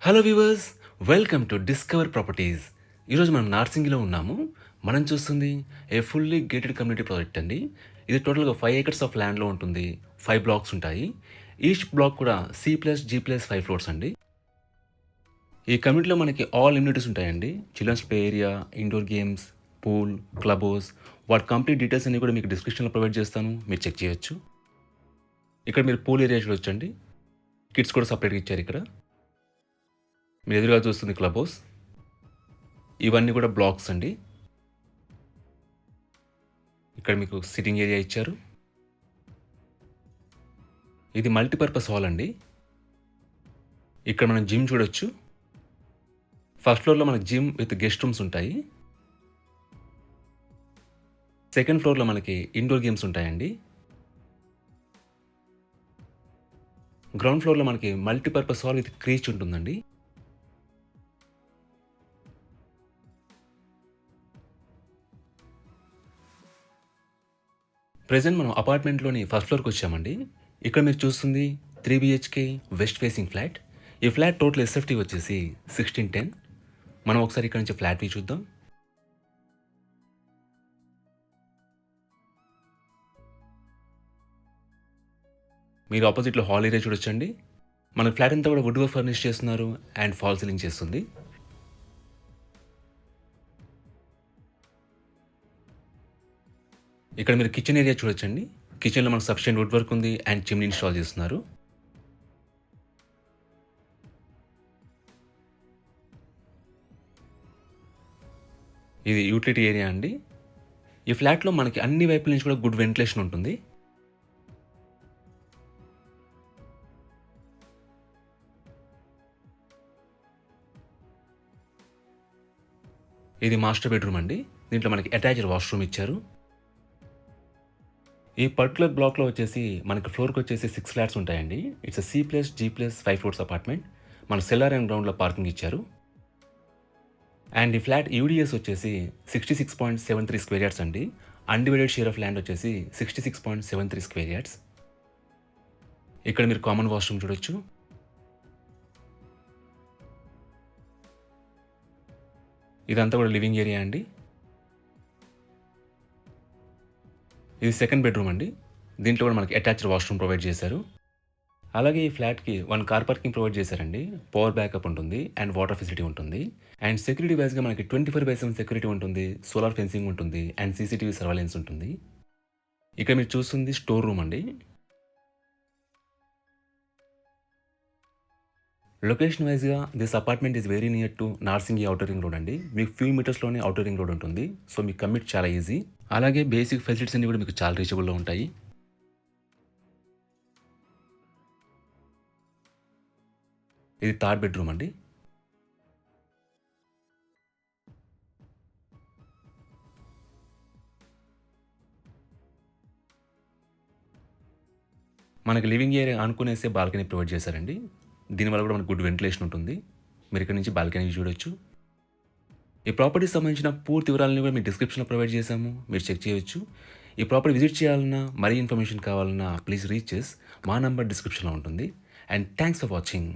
Hello viewers, welcome to discover properties. ఈరోజు మనం నార్సింగిలో ఉన్నాము. మనం చూస్తుంది ఏ ఫుల్లీ గేటెడ్ కమ్యూనిటీ ప్రాజెక్ట్ అండి. ఇది టోటల్గా 5 ఏకర్స్ ఆఫ్ ల్యాండ్లో ఉంటుంది. 5 బ్లాక్స్ ఉంటాయి. ఈచ్ బ్లాక్ కూడా C+G+5 ఫ్లోర్స్ అండి. ఈ కమ్యూనిటీలో మనకి ఆల్ ఇమ్యూనిటీస్ ఉంటాయండి. Childrens play area, indoor games, pool, club house. వాటి కంప్లీట్ డీటెయిల్స్ అన్ని కూడా మీకు డిస్క్రిప్షన్లో ప్రొవైడ్ చేస్తాను. మీరు చెక్ చేయొచ్చు. ఇక్కడ మీరు పూల్ ఏరియా చూడొచ్చండి. కిడ్స్ కూడా సపరేట్గా ఇచ్చారు ఇక్కడ. మీరు ఎదురుగా చూస్తుంది క్లబ్ హౌస్. ఇవన్నీ కూడా బ్లాక్స్ అండి. ఇక్కడ మీకు సిట్టింగ్ ఏరియా ఇచ్చారు. ఇది మల్టీపర్పస్ హాల్ అండి. ఇక్కడ మనం జిమ్ చూడొచ్చు. ఫస్ట్ ఫ్లోర్‌లో మనకి జిమ్ విత్ గెస్ట్ రూమ్స్ ఉంటాయి. సెకండ్ ఫ్లోర్‌లో మనకి ఇండోర్ గేమ్స్ ఉంటాయండి. గ్రౌండ్ ఫ్లోర్‌లో మనకి మల్టీపర్పస్ హాల్ విత్ క్రీచ్ ఉంటుందండి. ప్రెజెంట్ మనం అపార్ట్మెంట్‌లోని ఫస్ట్ ఫ్లోర్‌కి వచ్చామండి. ఇక్కడ మీరు చూస్తుంది 3 BHK వెస్ట్ ఫేసింగ్ ఫ్లాట్. ఈ ఫ్లాట్ టోటల్ ఎస్ఎఫ్టీ వచ్చేసి 1610. మనం ఒకసారి ఇక్కడ నుంచి ఫ్లాట్ వ్యూ చూద్దాం. మీరు ఆపోజిట్‌లో హాల్ ఏరియా చూడొచ్చండి. మన ఫ్లాట్ అంతా కూడా వుడ్ వర్క్ ఫర్నిష్ చేస్తున్నారు అండ్ ఫాల్ సీలింగ్ చేస్తుంది. ఇక్కడ మీరు కిచెన్ ఏరియా చూడొచ్చండి. కిచెన్‌లో మనకు సఫిషియెంట్ వుడ్ వర్క్ ఉంది అండ్ చిమ్నీ ఇన్‌స్టాల్ చేస్తున్నారు. ఇది యూటిలిటీ ఏరియా అండి. ఈ ఫ్లాట్‌లో మనకి అన్ని వైపుల నుంచి కూడా గుడ్ వెంటిలేషన్ ఉంటుంది. ఇది మాస్టర్ బెడ్‌రూమ్ అండి. దీంట్లో మనకి అటాచ్డ్ వాష్‌రూమ్ ఇచ్చారు. ఈ పర్టిక్యులర్ బ్లాక్‌లో వచ్చేసి మనకి ఫ్లోర్‌కొచ్చేసి 6 ఫ్లాట్స్ ఉంటాయండి. It's C+G+5 floors apartment. మన సెల్లార్ అండ్ గ్రౌండ్‌లో పార్కింగ్ ఇచ్చారు. అండ్ ఈ ఫ్లాట్ యూడిఎస్ వచ్చేసి 66.73 స్క్వేర్ యార్డ్స్ అండి. అన్‌డివైడెడ్ షేర్ ఆఫ్ ల్యాండ్ వచ్చేసి 66.73 స్క్వేర్ యార్డ్స్. ఇక్కడ మీరు కామన్ వాష్‌రూమ్ చూడొచ్చు. ఇదంతా కూడా లివింగ్ ఏరియా అండి. ఇది సెకండ్ బెడ్‌రూమ్ అండి. దీంట్లో కూడా మనకి అటాచ్డ్ వాష్‌రూమ్ ప్రొవైడ్ చేశారు. అలాగే ఈ ఫ్లాట్‌కి 1 కార్ పార్కింగ్ ప్రొవైడ్ చేశారండి. పవర్ బ్యాకప్ ఉంటుంది అండ్ వాటర్ ఫెసిలిటీ ఉంటుంది. అండ్ సెక్యూరిటీ వైస్‌గా మనకి 24/7 సెక్యూరిటీ ఉంటుంది. సోలార్ ఫెన్సింగ్ ఉంటుంది అండ్ సీసీటీవీ సర్వేలెన్స్ ఉంటుంది. ఇక్కడ మీరు చూస్తుంది స్టోర్ రూమ్ అండి. లొకేషన్ వైస్‌గా this apartment is very near to Narsingi outer ring road అండి. మీకు ఫ్యూ మీటర్స్‌లోనే ఔటర్ రింగ్ రోడ్ ఉంటుంది. సో మీకు కమ్యూట్ చాలా ఈజీ. అలాగే బేసిక్ ఫెసిలిటీస్ అన్నీ కూడా మీకు చాలా రీచబుల్‌లో ఉంటాయి. ఇది థర్డ్ బెడ్‌రూమ్ అండి. మనకి లివింగ్ ఏరియా ఆనుకునేసే బాల్కనీ ప్రొవైడ్ చేశారండి. దీనివల్ల కూడా మనకు గుడ్ వెంటిలేషన్ ఉంటుంది. మీరు ఇక్కడ నుంచి బాల్కనీ చూడొచ్చు. ఈ ప్రాపర్టీకి సంబంధించిన పూర్తి వివరాలను కూడా మీకు డిస్క్రిప్షన్‌లో ప్రొవైడ్ చేశాము. మీరు చెక్ చేయొచ్చు. ఈ ప్రాపర్టీ విజిట్ చేయాలన్నా, మరీ ఇన్ఫర్మేషన్ కావాలన్నా ప్లీజ్ రీచ్ అస్. మా నంబర్ డిస్క్రిప్షన్‌లో ఉంటుంది. And thanks for watching.